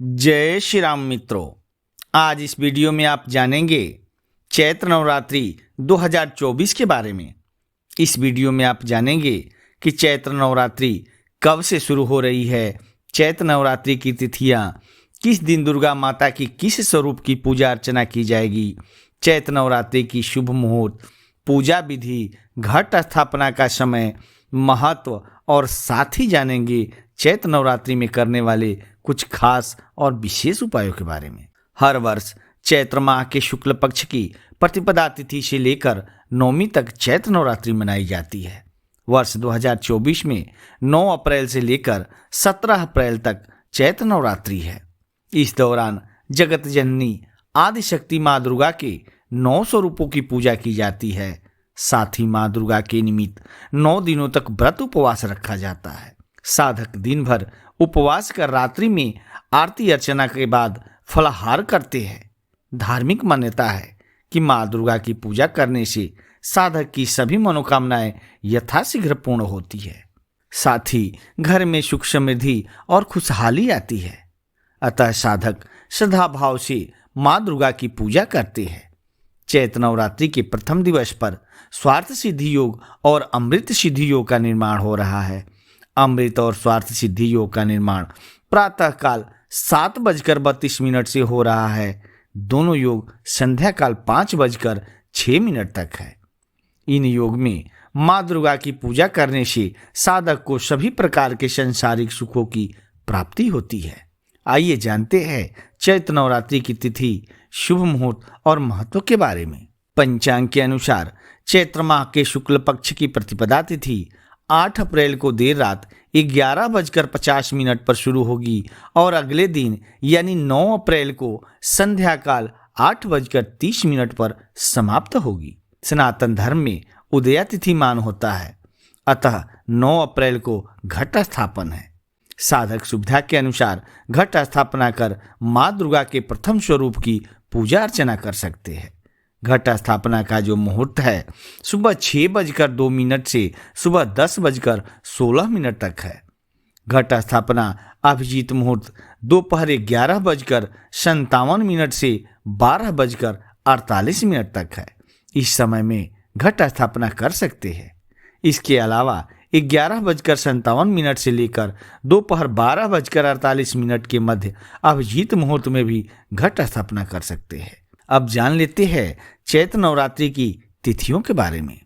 जय श्री राम मित्रों, आज इस वीडियो में आप जानेंगे चैत्र नवरात्रि 2024 के बारे में। इस वीडियो में आप जानेंगे कि चैत्र नवरात्रि कब से शुरू हो रही है, चैत्र नवरात्रि की तिथियां, किस दिन दुर्गा माता की किस स्वरूप की पूजा अर्चना की जाएगी, चैत्र नवरात्रि की शुभ मुहूर्त, पूजा विधि, घट स्थापना का समय, महत्व और साथ ही जानेंगे चैत्र नवरात्रि में करने वाले कुछ खास और विशेष उपायों के बारे में। हर वर्ष चैत्र माह के शुक्ल पक्ष की प्रतिपदा तिथि से लेकर नवमी तक चैत्र नवरात्रि मनाई जाती है। वर्ष 2024 में 9 अप्रैल से लेकर 17 अप्रैल तक चैत्र नवरात्रि है। इस दौरान जगत जननी आदिशक्ति माँ दुर्गा के 9 स्वरूपों की पूजा की जाती है। साथ ही माँ दुर्गा के निमित्त 9 दिनों तक व्रत उपवास रखा जाता है। साधक दिन भर उपवास कर रात्रि में आरती अर्चना के बाद फलाहार करते हैं। धार्मिक मान्यता है कि माँ दुर्गा की पूजा करने से साधक की सभी मनोकामनाएं यथाशीघ्र पूर्ण होती है। साथ ही घर में सुख समृद्धि और खुशहाली आती है। अतः साधक श्रद्धा भाव से माँ दुर्गा की पूजा करते हैं। चैत्र नवरात्रि के प्रथम दिवस पर स्वार्थ सिद्धि योग और अमृत सिद्धि योग का निर्माण हो रहा है। अमृत और स्वार्थ सिद्धि योग का निर्माण प्रातःकाल 7:32 से हो रहा है। दोनों योग संध्या काल 5:06 तक है। इन योग में माँ दुर्गा की पूजा करने से साधक को सभी प्रकार के सांसारिक सुखों की प्राप्ति होती है। आइए जानते हैं चैत्र नवरात्रि की तिथि, शुभ मुहूर्त और महत्व के बारे में। पंचांग के अनुसार चैत्र माह के शुक्ल पक्ष की प्रतिपदा तिथि 8 अप्रैल को देर रात 11:50 पर शुरू होगी और अगले दिन यानी 9 अप्रैल को संध्या काल 8:30 पर समाप्त होगी। सनातन धर्म में उदया तिथि मान होता है, अतः 9 अप्रैल को घट स्थापन है। साधक सुविधा के अनुसार घट स्थापना कर माँ दुर्गा के प्रथम स्वरूप की पूजा अर्चना कर सकते हैं। घट स्थापना का जो मुहूर्त है सुबह 6:02 से सुबह 10:16 तक है। घट स्थापना अभिजीत मुहूर्त दोपहर 11:57 से 12:48 तक है। इस समय में घट स्थापना कर सकते हैं। इसके अलावा 11:57 से लेकर दोपहर 12:48 के मध्य अभिजीत मुहूर्त में भी घट स्थापना कर सकते हैं। अब जान लेते हैं चैत्र नवरात्रि की तिथियों के बारे में।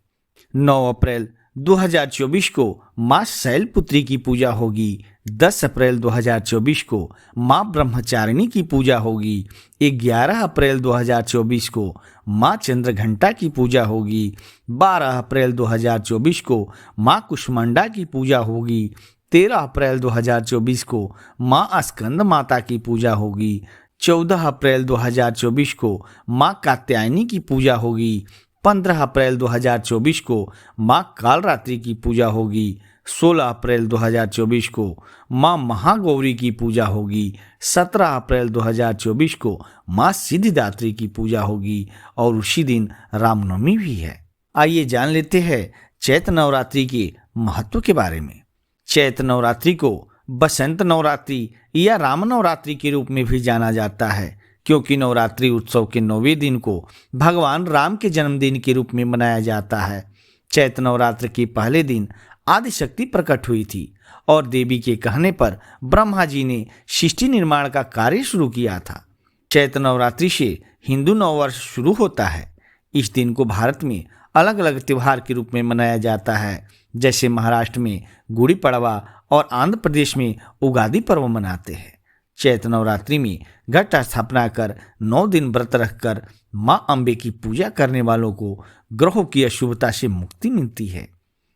9 अप्रैल 2024 को माँ शैलपुत्री की पूजा होगी। 10 अप्रैल 2024 को माँ ब्रह्मचारिणी की पूजा होगी। 11 अप्रैल 2024 को माँ चंद्रघंटा की पूजा होगी। 12 अप्रैल 2024 को माँ कुष्मांडा की पूजा होगी। 13 अप्रैल 2024 को माँ स्कंद माता की पूजा होगी। 14 अप्रैल 2024 को माँ कात्यायनी की पूजा होगी। 15 अप्रैल 2024 को माँ कालरात्रि की पूजा होगी। 16 अप्रैल 2024 को माँ महागौरी की पूजा होगी। 17 अप्रैल 2024 को माँ सिद्धिदात्री की पूजा होगी और उसी दिन रामनवमी भी है। आइए जान लेते हैं चैत्र नवरात्रि के महत्व के बारे में। चैत्र नवरात्रि को बसंत नवरात्रि या राम नवरात्रि के रूप में भी जाना जाता है, क्योंकि नवरात्रि उत्सव के 9वें दिन को भगवान राम के जन्मदिन के रूप में मनाया जाता है। चैत्र नवरात्र के पहले दिन आदिशक्ति प्रकट हुई थी और देवी के कहने पर ब्रह्मा जी ने सृष्टि निर्माण का कार्य शुरू किया था। चैत्र नवरात्रि से हिंदू नववर्ष शुरू होता है। इस दिन को भारत में अलग अलग त्योहार के रूप में मनाया जाता है, जैसे महाराष्ट्र में गुड़ी पड़वा और आंध्र प्रदेश में उगादी पर्व मनाते हैं। चैत्र नवरात्रि में घट स्थापना कर 9 दिन व्रत रखकर माँ अम्बे की पूजा करने वालों को ग्रहों की अशुभता से मुक्ति मिलती है,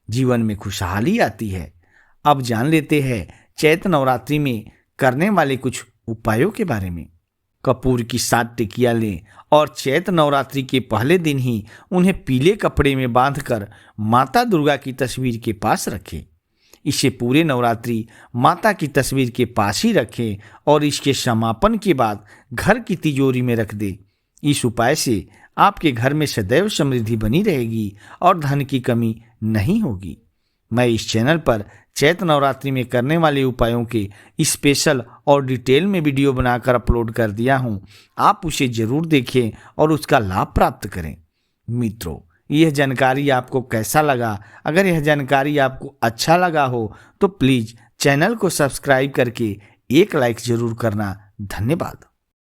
जीवन में खुशहाली आती है। अब जान लेते हैं चैत्र नवरात्रि में करने वाले कुछ उपायों के बारे में। कपूर की 7 टिकियां लें और चैत्र नवरात्रि के पहले दिन ही उन्हें पीले कपड़े में बांधकर माता दुर्गा की तस्वीर के पास रखें। इसे पूरे नवरात्रि माता की तस्वीर के पास ही रखें और इसके समापन के बाद घर की तिजोरी में रख दें। इस उपाय से आपके घर में सदैव समृद्धि बनी रहेगी और धन की कमी नहीं होगी। मैं इस चैनल पर चैत्र नवरात्रि में करने वाले उपायों के स्पेशल और डिटेल में वीडियो बनाकर अपलोड कर दिया हूँ। आप उसे जरूर देखें और उसका लाभ प्राप्त करें। मित्रों, यह जानकारी आपको कैसा लगा? अगर यह जानकारी आपको अच्छा लगा हो तो प्लीज़ चैनल को सब्सक्राइब करके एक लाइक जरूर करना। धन्यवाद।